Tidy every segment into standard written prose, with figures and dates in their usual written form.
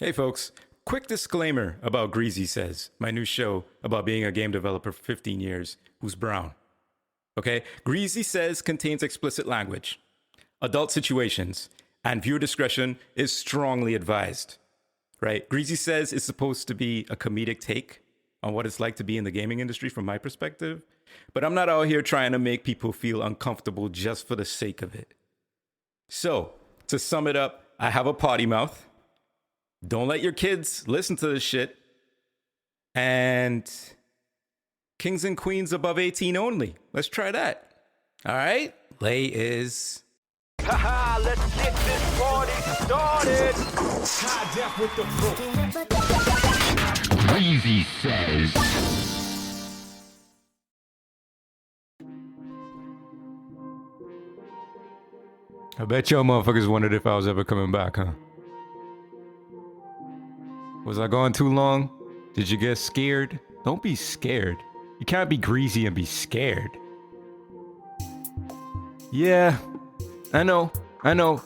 Hey folks, quick disclaimer about Greasy Says, my new show about being a game developer for 15 years who's brown. Okay, Greasy Says contains explicit language, adult situations, and viewer discretion is strongly advised. Right? Greasy Says is supposed to be a comedic take on what it's like to be in the gaming industry from my perspective, but I'm not out here trying to make people feel uncomfortable just for the sake of it. So, to sum it up, I have a potty mouth. Don't let your kids listen to this shit. And kings and queens above 18 only. Let's try that. All right? Lay is... Haha, let's get this party started. High def with the pro. Greasy Says. I bet y'all motherfuckers wondered if I was ever coming back, huh? Was I gone too long? Did you get scared? Don't be scared. You can't be greasy and be scared. Yeah, I know.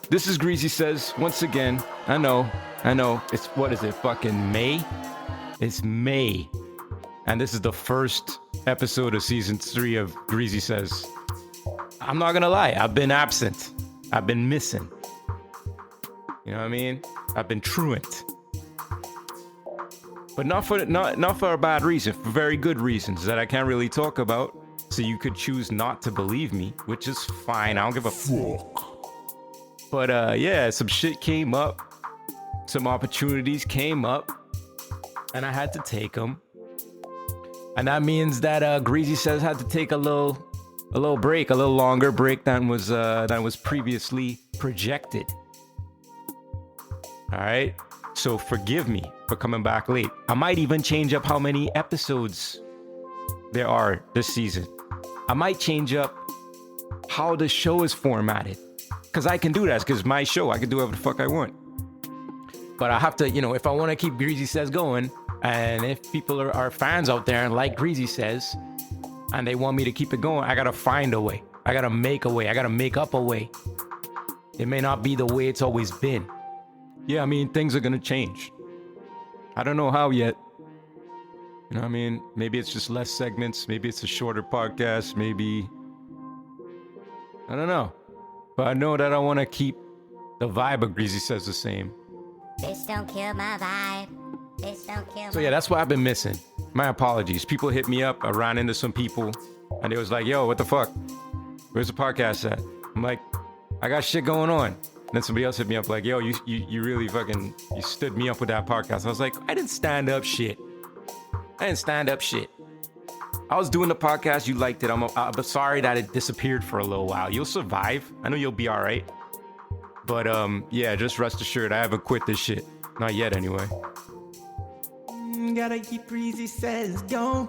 This is Greasy Says once again. I know. It's, what is it, fucking May? It's May. And this is the first episode of season 3 of Greasy Says. I'm not gonna lie, I've been absent. I've been missing. You know what I mean? I've been truant. But not for a bad reason, for very good reasons that I can't really talk about. So you could choose not to believe me, which is fine. I don't give a fuck. But yeah, some shit came up. Some opportunities came up. And I had to take them. And that means that Greasy Says had to take a little break, a little longer break than was previously projected. All right. So forgive me for coming back late. I might even change up how many episodes there are this season. I might change up how the show is formatted. Because I can do that. Because my show, I can do whatever the fuck I want. But I have to, if I want to keep Greasy Says going, and if people are fans out there and like Greasy Says, and they want me to keep it going, I got to find a way. I got to make a way. I got to make up a way. It may not be the way it's always been. Yeah, I mean, things are going to change. I don't know how yet. You know what I mean? Maybe it's just less segments. Maybe it's a shorter podcast. Maybe... I don't know. But I know that I want to keep the vibe of Greasy Says the same. This don't kill my vibe. This don't kill So yeah, that's what I've been missing. My apologies. People hit me up. I ran into some people. And they was like, yo, what the fuck? Where's the podcast at? I'm like, I got shit going on. And then somebody else hit me up like, yo, you really fucking, you stood me up with that podcast. I was like, I didn't stand up shit. I was doing the podcast. You liked it. I'm sorry that it disappeared for a little while. You'll survive. I know you'll be all right. But yeah, just rest assured, I haven't quit this shit. Not yet, anyway. Gotta keep Greasy Says go.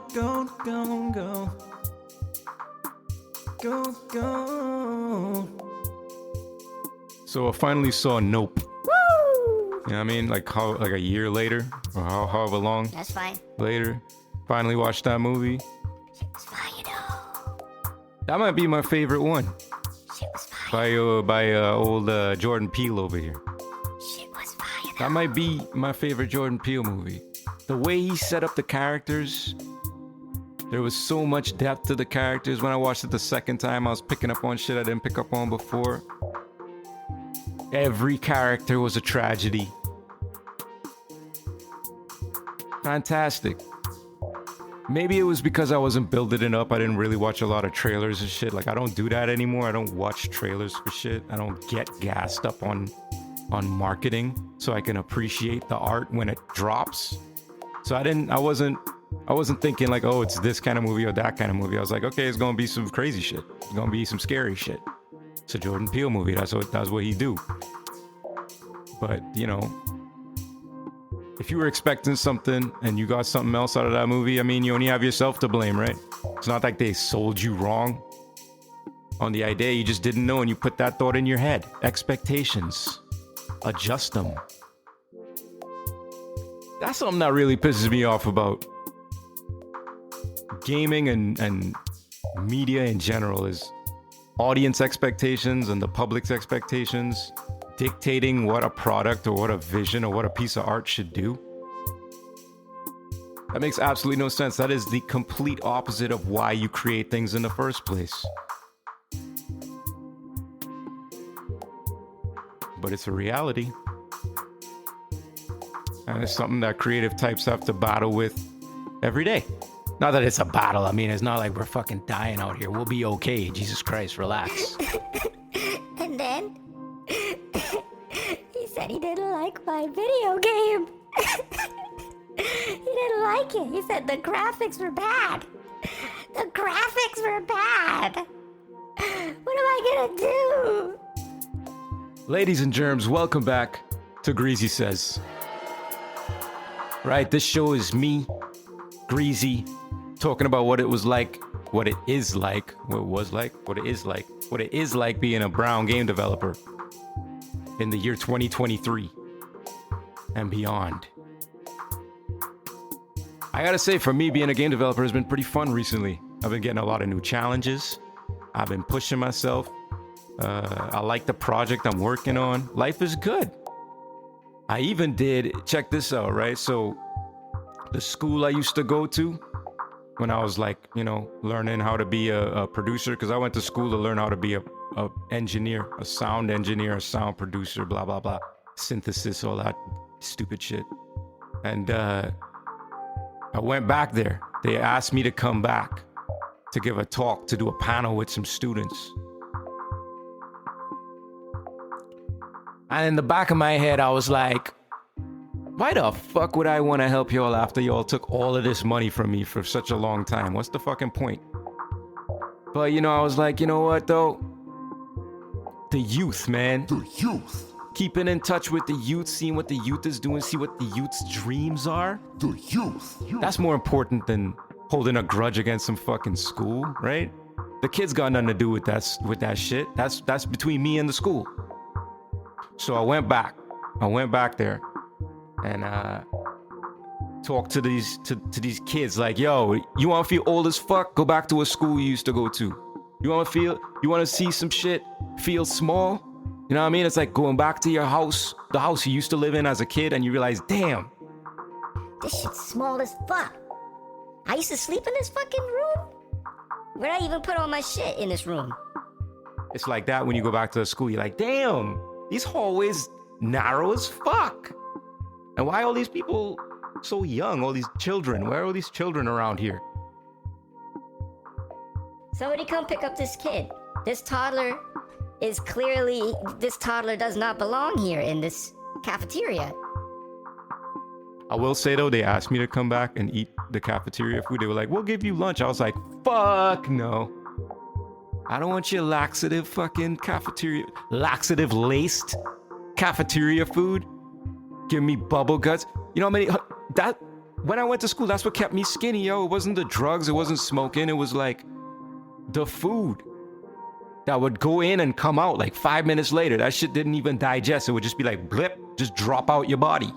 So I finally saw Nope. Woo! You know what I mean? Like a year later, or however long. That's fine. Later, finally watched that movie. Shit was fire though. That might be my favorite one. Shit was fire. By old Jordan Peele over here. Shit was fire though. That might be my favorite Jordan Peele movie. The way he set up the characters, there was so much depth to the characters. When I watched it the second time, I was picking up on shit I didn't pick up on before. Every character was a tragedy. Fantastic. Maybe it was because I wasn't building it up. I didn't really watch a lot of trailers and shit. Like, I don't do that anymore. I don't watch trailers for shit. I don't get gassed up on marketing so I can appreciate the art when it drops. So I wasn't thinking like, oh, it's this kind of movie or that kind of movie. I was like, okay, it's gonna be some crazy shit. It's gonna be some scary shit. It's a Jordan Peele movie. That's what he do. But if you were expecting something and you got something else out of that movie, I mean, you only have yourself to blame, right? It's not like they sold you wrong on the idea. You just didn't know and you put that thought in your head. Expectations. Adjust them. That's something that really pisses me off about gaming and media in general is audience expectations and the public's expectations dictating what a product or what a vision or what a piece of art should do. That makes absolutely no sense. That is the complete opposite of why you create things in the first place. But it's a reality. And it's something that creative types have to battle with every day. Not that it's a battle. I mean, it's not like we're fucking dying out here. We'll be okay. Jesus Christ, relax. And then he said he didn't like my video game. He didn't like it. He said the graphics were bad. The graphics were bad. What am I gonna do? Ladies and germs, welcome back to Greasy Says. Right, this show is me, Greasy, talking about what it was like, what it is like, what it was like, what it is like, what it is like being a brown game developer in the year 2023 and beyond. I gotta say, for me, being a game developer has been pretty fun recently. I've been getting a lot of new challenges. I've been pushing myself. I like the project I'm working on. Life is good. I even did, check this out, right? So the school I used to go to when I was like, you know, learning how to be a producer, because I went to school to learn how to be a engineer, a sound engineer, a sound producer, blah, blah, blah. Synthesis, all that stupid shit. And I went back there. They asked me to come back to give a talk, to do a panel with some students. And in the back of my head, I was like, why the fuck would I want to help y'all after y'all took all of this money from me for such a long time? What's the fucking point? But, you know, I was like, you know what, though? The youth, man. The youth. Keeping in touch with the youth, seeing what the youth is doing, see what the youth's dreams are. The youth. That's more important than holding a grudge against some fucking school, right? The kids got nothing to do with that shit. That's between me and the school. So I went back there and talked to these kids like, yo, you want to feel old as fuck? Go back to a school you used to go to. You want to see some shit feel small? You know what I mean? It's like going back to your house, the house you used to live in as a kid, and you realize, damn, This shit's small as fuck. I used to sleep in this fucking room. Where'd I even put all my shit in this room? it's like that when you go back to the school. You're like, damn, these hallways narrow as fuck. And why all these people so young? All these children. Where are all these children around here? Somebody come pick up this kid. This toddler does not belong here in this cafeteria. I will say though, they asked me to come back and eat the cafeteria food. They were like, we'll give you lunch. I was like, fuck no. I don't want your laxative fucking cafeteria, laxative laced cafeteria food. Give me bubble guts. You know how many, when I went to school, that's what kept me skinny, yo. It wasn't the drugs, it wasn't smoking. It was like the food that would go in and come out like 5 minutes later. That shit didn't even digest. It would just be like blip, just drop out your body.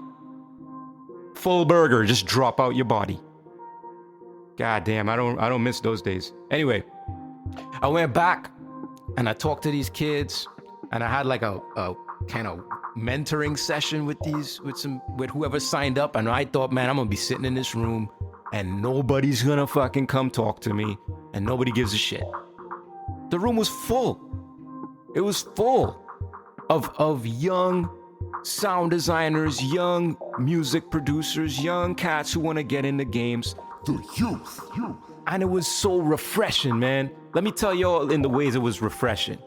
Full burger, just drop out your body. God damn, I don't miss those days. Anyway, I went back and I talked to these kids and I had like a kind of mentoring session with whoever signed up. And I thought, man, I'm gonna be sitting in this room and nobody's gonna fucking come talk to me and nobody gives a shit. The room was full. It was full of young sound designers, young music producers, young cats who want to get into games. The youth. And it was so refreshing, man. Let me tell y'all in the ways it was refreshing.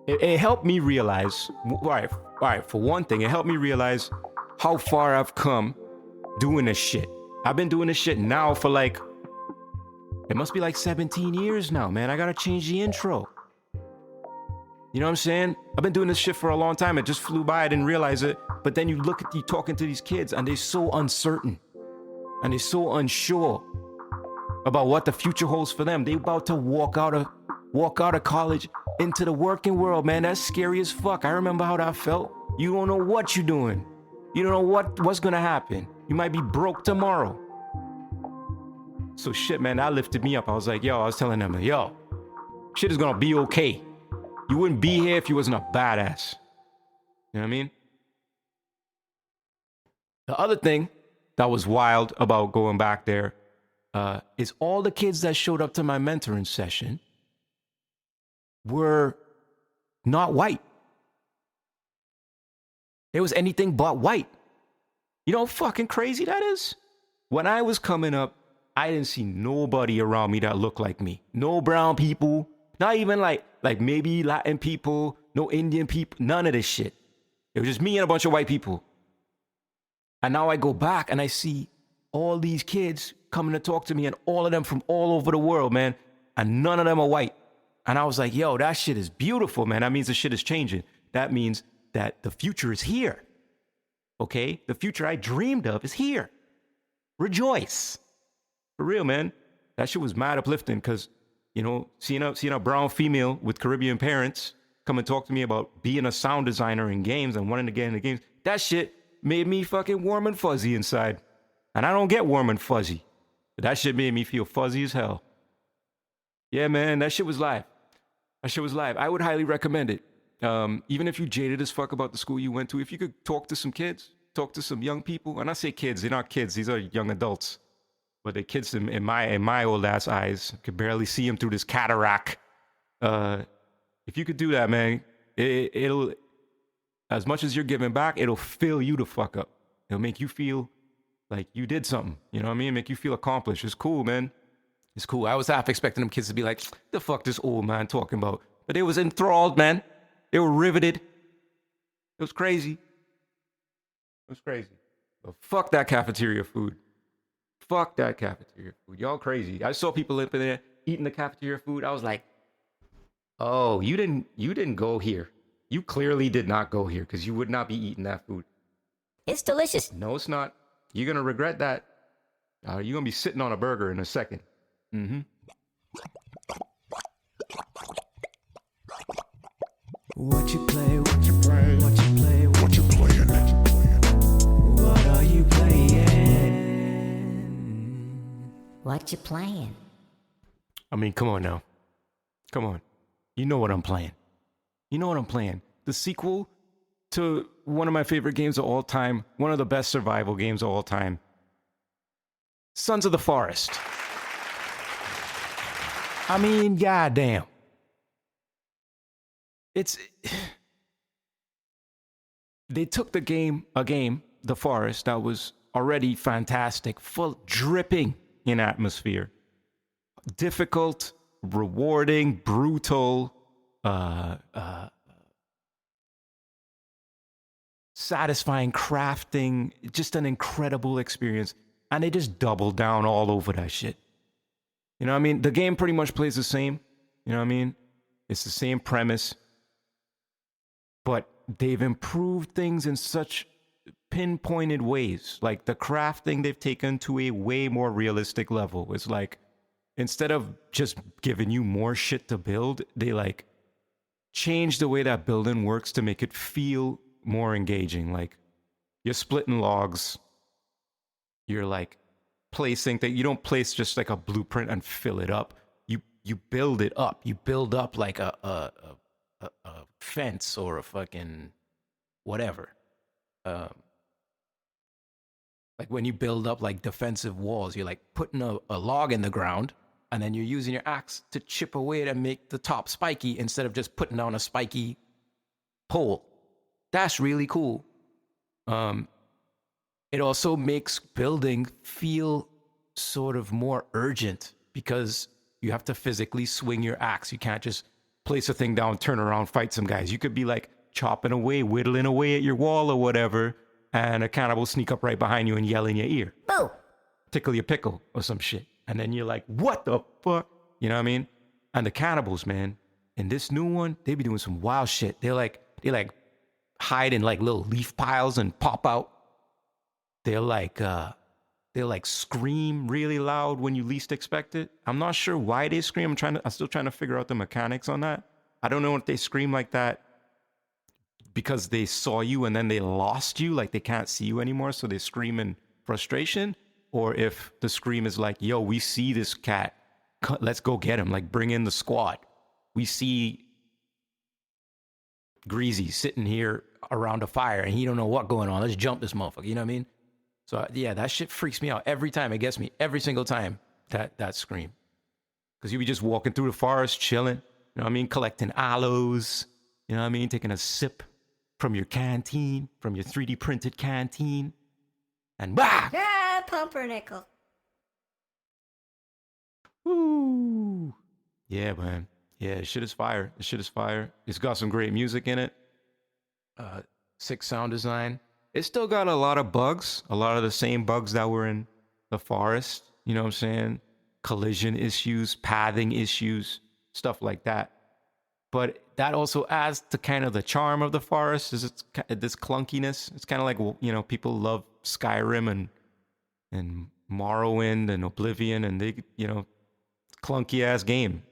It helped me realize, all right, for one thing, it helped me realize how far I've come doing this shit. I've been doing this shit now for like, it must be like 17 years now, man. I gotta change the intro. You know what I'm saying? I've been doing this shit for a long time. It just flew by. I didn't realize it. But then you look at you talking to these kids and they're so uncertain. And they're so unsure about what the future holds for them. They're about to walk out of college into the working world, man. That's scary as fuck. I remember how that felt. You don't know what you're doing. You don't know what's gonna happen. You might be broke tomorrow. So shit, man, that lifted me up. I was like, I was telling them, shit is gonna be okay. You wouldn't be here if you wasn't a badass. You know what I mean? The other thing that was wild about going back there is all the kids that showed up to my mentoring session were not white. It was anything but white. You know how fucking crazy that is? When I was coming up, I didn't see nobody around me that looked like me. No brown people, not even like maybe Latin people, no Indian people, none of this shit. It was just me and a bunch of white people. And now I go back and I see all these kids coming to talk to me, and all of them from all over the world, man. And none of them are white. And I was like, yo, that shit is beautiful, man. That means the shit is changing. That means that the future is here. Okay? The future I dreamed of is here. Rejoice. For real, man. That shit was mad uplifting because, you know, seeing a brown female with Caribbean parents come and talk to me about being a sound designer in games and wanting to get into games, that shit made me fucking warm and fuzzy inside. And I don't get warm and fuzzy. But that shit made me feel fuzzy as hell. Yeah, man, that shit was live. That shit was live. I would highly recommend it. Even if you jaded as fuck about the school you went to, if you could talk to some kids, talk to some young people. And I say kids, they're not kids. These are young adults. But they're kids in my old ass eyes. I could barely see them through this cataract. If you could do that, man, it'll, as much as you're giving back, it'll fill you the fuck up. It'll make you feel like you did something. You know what I mean? Make you feel accomplished. It's cool, man. It's cool. I was half expecting them kids to be like, the fuck this old man talking about? But they was enthralled, man. They were riveted. It was crazy. It was crazy. But fuck that cafeteria food. Fuck that cafeteria food. Y'all crazy. I saw people up in there eating the cafeteria food. I was like, oh, you didn't go here. You clearly did not go here because you would not be eating that food. It's delicious. No, it's not. You're going to regret that. You're going to be sitting on a burger in a second. Mm-hmm. What you play, what you play, what you play, What you playing? what are you playing? What you playing? I mean, come on now. Come on. You know what I'm playing. You know what I'm playing. The sequel to one of my favorite games of all time, one of the best survival games of all time, Sons of the Forest. I mean, goddamn. They took a game, The Forest, that was already fantastic, full, dripping in atmosphere, difficult, rewarding, brutal, satisfying, crafting, just an incredible experience. And they just doubled down all over that shit. You know what I mean? The game pretty much plays the same. You know what I mean? It's the same premise. But they've improved things in such pinpointed ways. Like the crafting, they've taken to a way more realistic level. It's like, instead of just giving you more shit to build, they like change the way that building works to make it feel more engaging. Like you're splitting logs. You're like placing things. You don't place just like a blueprint and fill it up. You build it up. You build up like a fence or a fucking whatever. Like when you build up like defensive walls, you're like putting a log in the ground, and then you're using your axe to chip away it and make the top spiky instead of just putting down a spiky pole. That's really cool. It also makes building feel sort of more urgent because you have to physically swing your axe. You can't just place a thing down, turn around, fight some guys. You could be like chopping away, whittling away at your wall or whatever, and a cannibal sneak up right behind you and yell in your ear. Boo! Tickle your pickle or some shit. And then you're like, what the fuck? You know what I mean? And the cannibals, man, in this new one, they be doing some wild shit. They like hide in like little leaf piles and pop out. They'll like scream really loud when you least expect it. I'm not sure why they scream. I'm still trying to figure out the mechanics on that. I don't know if they scream like that because they saw you and then they lost you, like they can't see you anymore, so they scream in frustration, or if the scream is like, yo, we see this cat, let's go get him, like bring in the squad. We see Greasy sitting here around a fire and he don't know what going on. Let's jump this motherfucker. You know what I mean? So yeah, that shit freaks me out every time. It gets me every single time, that scream. Because you be just walking through the forest, chilling, you know what I mean? Collecting aloes, you know what I mean? Taking a sip from your canteen, from your 3D printed canteen. And bah! Ah, pumpernickel. Woo! Yeah, man. Yeah, shit is fire. The shit is fire. It's got some great music in it. Sick sound design. It's still got a lot of bugs. A lot of the same bugs that were in the forest. You know what I'm saying? Collision issues, pathing issues, stuff like that. But that also adds to kind of the charm of the forest. Is it's this clunkiness. It's kind of like, you know, people love Skyrim and Morrowind and Oblivion, and they, you know, clunky ass game,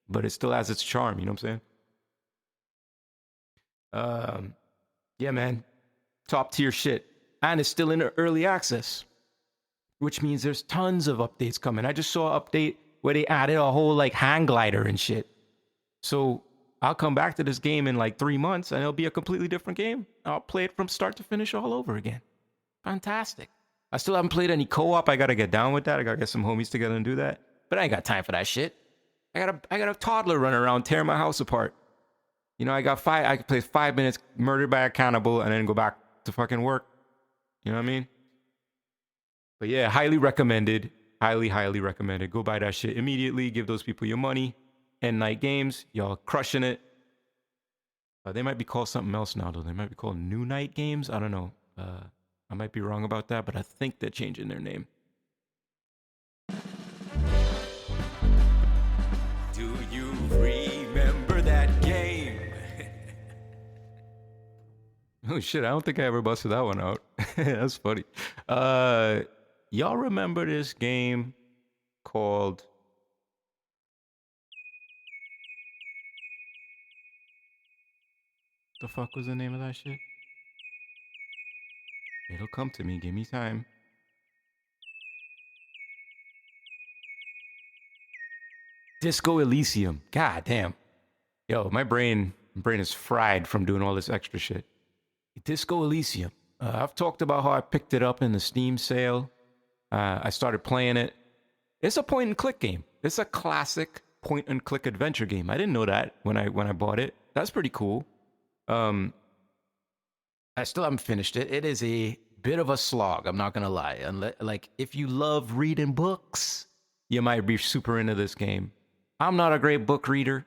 but it still has its charm. You know what I'm saying? Yeah, man, top tier shit, and it's still in early access, which means there's tons of updates coming. I just saw an update where they added a whole like hang glider and shit. So I'll come back to this game in like 3 months, and it'll be a completely different game. I'll play it from start to finish all over again. Fantastic. I still haven't played any co-op. I gotta get down with that. I gotta get some homies together and do that. But I ain't got time for that shit. I got a toddler running around tearing my house apart. You know, I can play 5 minutes, murdered by a cannibal, and then go back to fucking work. You know what I mean? But yeah, highly recommended. Highly, highly recommended. Go buy that shit immediately. Give those people your money. End Night Games. Y'all crushing it. They might be called something else now, though. They might be called New Night Games. I don't know. I might be wrong about that, but I think they're changing their name. Do you remember that game? Oh shit, I don't think I ever busted that one out. That's funny. Y'all remember this game called the fuck was the name of that shit? It'll come to me. Give me time. Disco Elysium. God damn. Yo, my brain is fried from doing all this extra shit. Disco Elysium. I've talked about how I picked it up in the Steam sale. I started playing it. It's a point and click game. It's a classic point and click adventure game. I didn't know that when I bought it. That's pretty cool. I still haven't finished it. It is a bit of a slog, I'm not gonna lie. Like, if you love reading books, you might be super into this game. I'm not a great book reader.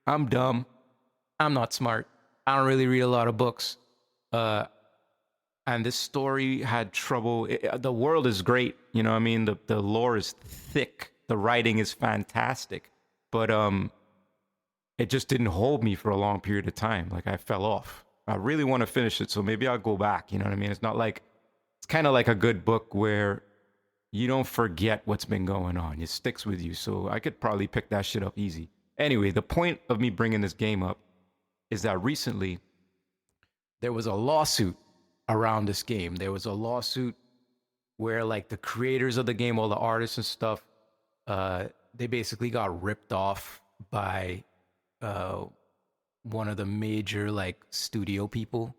I'm dumb. I'm not smart. I don't really read a lot of books. And this story had trouble. The world is great. You know what I mean? The lore is thick. The writing is fantastic. But it just didn't hold me for a long period of time. Like, I fell off. I really want to finish it, so maybe I'll go back. You know what I mean? It's not like, it's kind of like a good book where you don't forget what's been going on. It sticks with you. So I could probably pick that shit up easy. Anyway, the point of me bringing this game up is that recently there was a lawsuit around this game. There was a lawsuit where, like, the creators of the game, all the artists and stuff, they basically got ripped off by one of the major, like, studio people.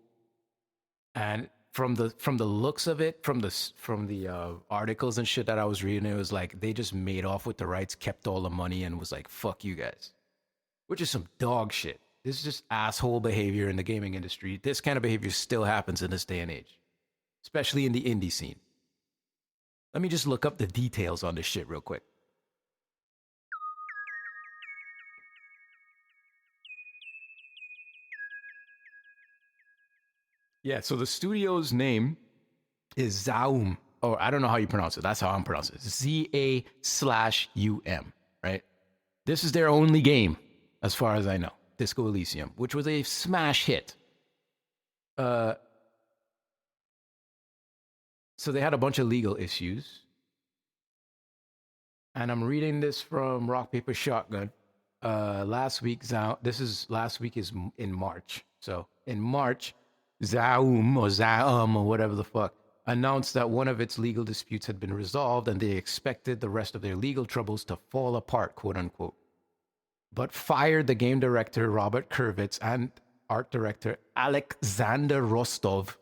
And from the looks of it, from the articles and shit that I was reading, it was like they just made off with the rights, kept all the money, and was like, fuck you guys. Which is some dog shit. This is just asshole behavior in the gaming industry. This kind of behavior still happens in this day and age, especially in the indie scene. Let me just look up the details on this shit real quick. Yeah, so the studio's name is Zaum, or I don't know how you pronounce it. That's how I'm pronouncing it. ZA/UM, right? This is their only game, as far as I know. Disco Elysium, which was a smash hit. So they had a bunch of legal issues. And I'm reading this from Rock, Paper, Shotgun. Last week is in March. So in March, Zaum or whatever the fuck announced that one of its legal disputes had been resolved and they expected the rest of their legal troubles to fall apart, quote unquote. But fired the game director Robert Kurvitz and art director Alexander Rostov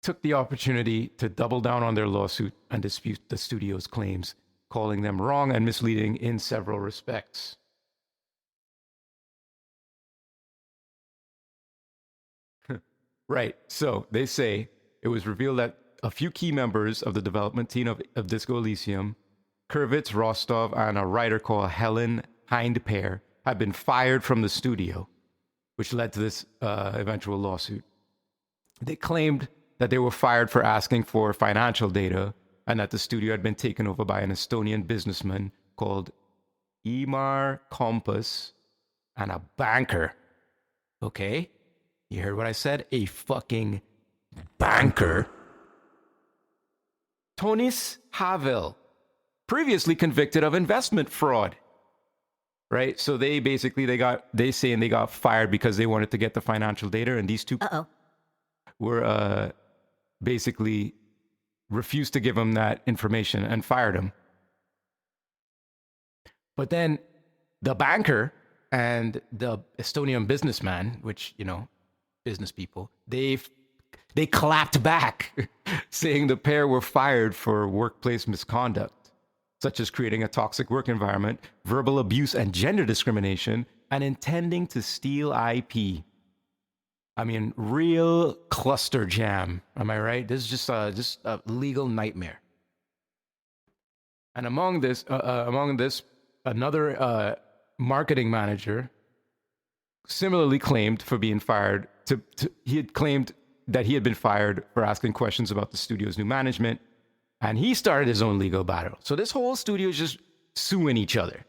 took the opportunity to double down on their lawsuit and dispute the studio's claims, calling them wrong and misleading in several respects. Right, so they say it was revealed that a few key members of the development team of Disco Elysium, Kurvitz, Rostov, and a writer called Helen Hindpair, had been fired from the studio, which led to this eventual lawsuit. They claimed that they were fired for asking for financial data and that the studio had been taken over by an Estonian businessman called Imar Kompas and a banker. Okay? You heard what I said? A fucking banker. Tonis Havel, previously convicted of investment fraud. Right? So they saying they got fired because they wanted to get the financial data, and these two were basically refused to give them that information and fired him. But then the banker and the Estonian businessman, which, you know, business people, they clapped back, saying the pair were fired for workplace misconduct, such as creating a toxic work environment, verbal abuse and gender discrimination, and intending to steal IP. I mean, real cluster jam. Am I right? This is just a legal nightmare. And among this, another marketing manager similarly claimed for being fired. He had claimed that he had been fired for asking questions about the studio's new management, and he started his own legal battle. So this whole studio is just suing each other.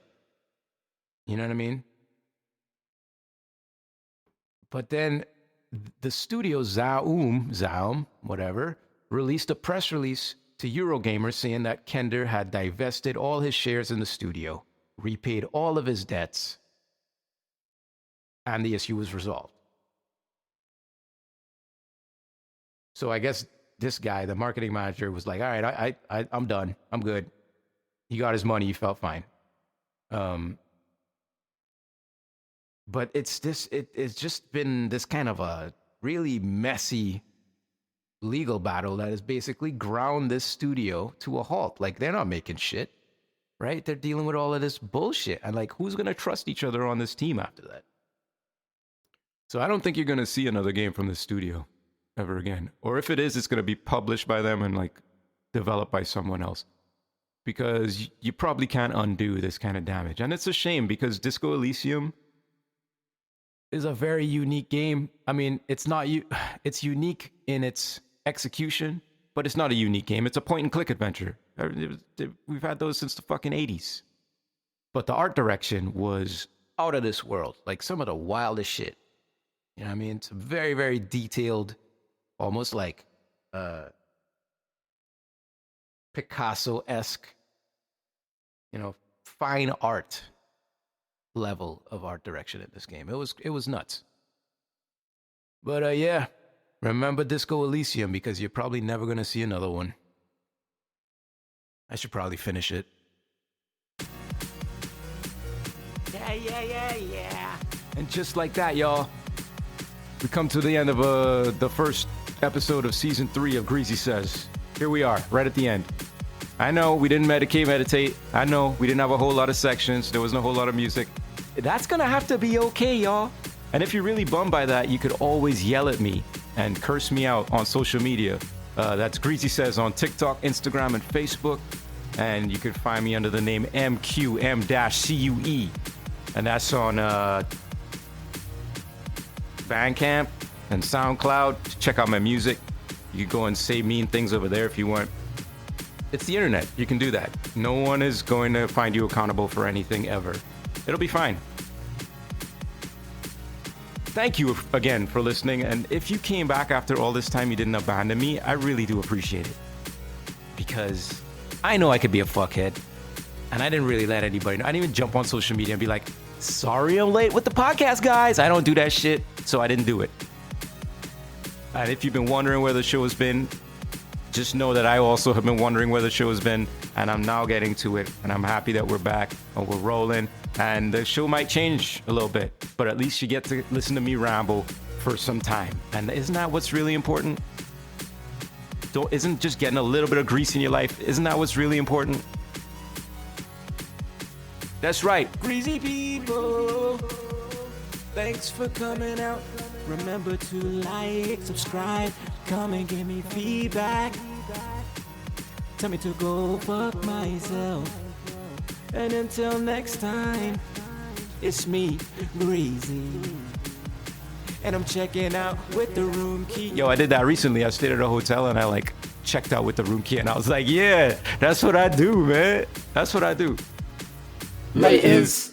You know what I mean? But then the studio Zaum, whatever, released a press release to Eurogamer saying that Kender had divested all his shares in the studio, repaid all of his debts, and the issue was resolved. So I guess this guy, the marketing manager, was like, all right, I'm done. I'm good. He got his money. He felt fine. But it's just been this kind of a really messy legal battle that has basically ground this studio to a halt. Like, they're not making shit, right? They're dealing with all of this bullshit. And like, who's going to trust each other on this team after that? So I don't think you're going to see another game from this studio ever again. Or if it is, it's going to be published by them and like developed by someone else. Because you probably can't undo this kind of damage. And it's a shame because Disco Elysium is a very unique game. I mean, it's unique in its execution, but it's not a unique game. It's a point and click adventure. We've had those since the fucking 80s. But the art direction was out of this world. Like some of the wildest shit. You know what I mean? It's very, very detailed, almost like Picasso-esque, you know, fine art level of art direction in this game. It was nuts. But yeah, remember Disco Elysium because you're probably never going to see another one. I should probably finish it. Yeah. And just like that, y'all, we come to the end of the first episode of season 3 of Greasy Says. Here we are, right at the end. I know we didn't meditate. I know we didn't have a whole lot of sections. There wasn't a whole lot of music. That's gonna have to be okay, y'all. And if you're really bummed by that, you could always yell at me and curse me out on social media. That's Greasy Says on TikTok, Instagram, and Facebook. And you can find me under the name M-Cue, M-CUE. And that's on Bandcamp and Soundcloud. Check out my music. You can go and say mean things over there if you want. It's the internet. You can do that. No one is going to find you accountable for anything ever. It'll be fine. Thank you again for listening. And if you came back after all this time, you didn't abandon me, I really do appreciate it. Because I know I could be a fuckhead. And I didn't really let anybody know. I didn't even jump on social media and be like, sorry I'm late with the podcast, guys. I don't do that shit. So I didn't do it. And if you've been wondering where the show has been, just know that I also have been wondering where the show has been, and I'm now getting to it, and I'm happy that we're back and we're rolling. And the show might change a little bit, but at least you get to listen to me ramble for some time. And isn't that what's really important? Isn't just getting a little bit of grease in your life, isn't that what's really important? That's right. Greasy people, thanks for coming out. Remember to like, subscribe, come and give me feedback. Tell me to go fuck myself. And until next time, it's me, Greasy. And I'm checking out with the room key. Yo, I did that recently. I stayed at a hotel and I like checked out with the room key and I was like, yeah, that's what I do, man. That's what I do. Laters.